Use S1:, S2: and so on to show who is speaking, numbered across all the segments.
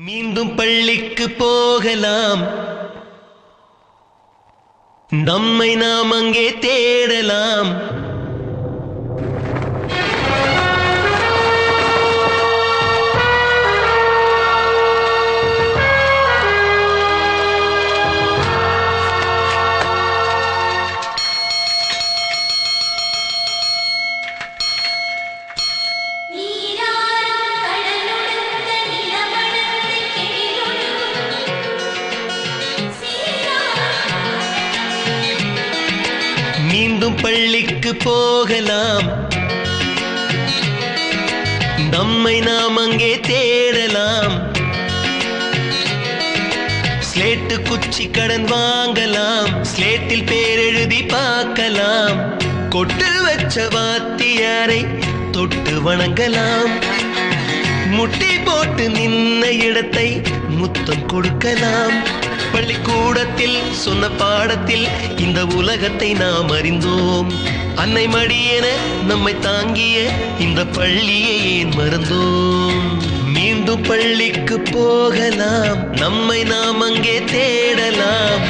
S1: மீண்டும் பள்ளிக்கு போகலாம், நம்மை நாம் அங்கே தேடலாம். மீண்டும் பள்ளிக்கு போகலாம், நம்மை நாம் அங்கே தேடலாம். ஸ்லேட்டு குச்சி கடன் வாங்கலாம், ஸ்லேட்டில் பேர் எழுதி பார்க்கலாம். கொட்டு வச்ச வாத்தியாரை தொட்டு வணங்கலாம், முட்டி போட்டு நின்ன இடத்தை முத்தம் கொடுக்கலாம். பள்ளிக்கூடத்தில் சொன்ன பாடத்தில் இந்த உலகத்தை நாம் அறிந்தோம். அன்னை மடியென நம்மை தாங்கிய இந்த பள்ளியை ஏன் மறந்தோம்? மீண்டும் பள்ளிக்கு போகலாம், நம்மை நாம் அங்கே தேடலாம்.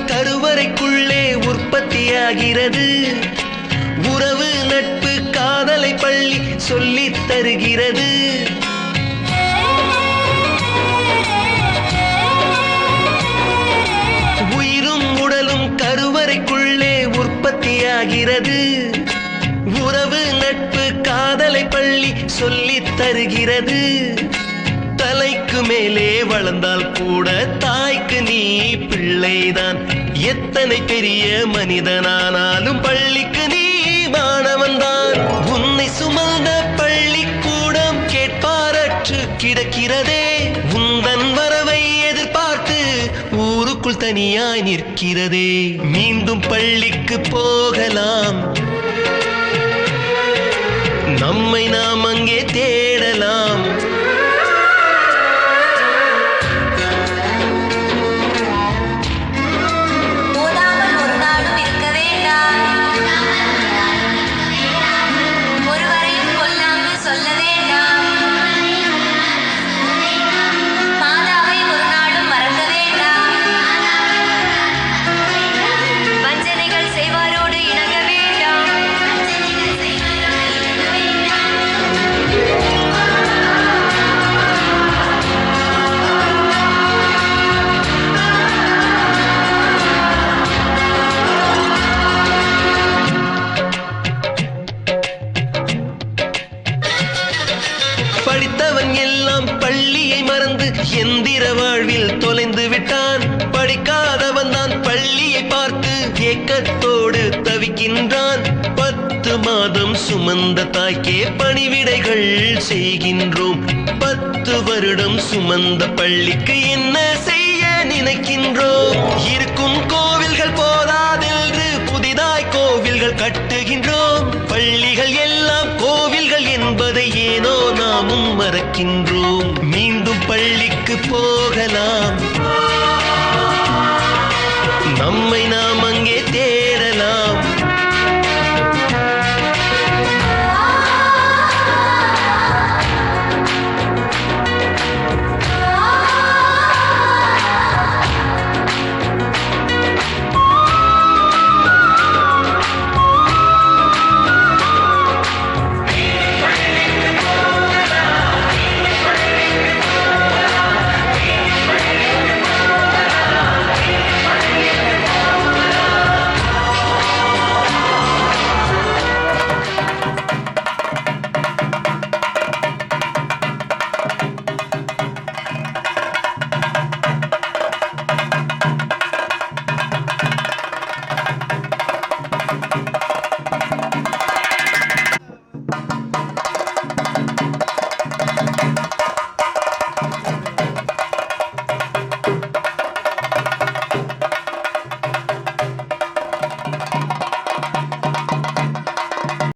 S1: கருவறைக்குள்ளே உற்பத்தியாகிறது. உறவு நட்பு காதலை பள்ளி சொல்லித் தருகிறது. உயிரும் உடலும் கருவறைக்குள்ளே உற்பத்தியாகிறது. உறவு நட்பு காதலை பள்ளி சொல்லித் தருகிறது. தலைக்கு மேலே வளர்ந்தால் கூட தாய்க்கு நீ பிள்ளைதான். எத்தனை பெரிய மனிதனானாலும் பள்ளிக்கு நீ மாணவன்தான். உன்னை சுமந்த பள்ளிக்கூடம் கேட்பாரற்று கிடக்கிறதே. உந்தன் வரவை எதிர்பார்த்து ஊருக்குள் தனியாய் நிற்கிறதே. மீண்டும் பள்ளிக்கு போகலாம், நம்மை நாம் அங்கே தேடலாம். படித்தவன் எல்லாம் பள்ளியை மறந்து எந்திர வாழ்வில் தொலைந்து விட்டான். படிக்காதவன் தான் பள்ளியை பார்த்து ஏக்கத்தோடு தவிக்கின்றான். 10 மாதம் சுமந்த தாய்க்கே பணிவிடைகள் செய்கின்றோம். 10 வருடம் சுமந்த பள்ளிக்கு என்ன செய்ய நினைக்கின்றோம்? இருக்கும் கோவில்கள் போதாதென்று புதிதாய் கோவில்கள் கட்டுகின்றோம். பள்ளிகள் எல்லாம் கோவில்கள் என்பதை ஏனோ நாமும் மறக்கின்றோம். மீண்டும் பள்ளிக்கு போகலாம், நம்மை நாம் அங்கே தேடலாம்.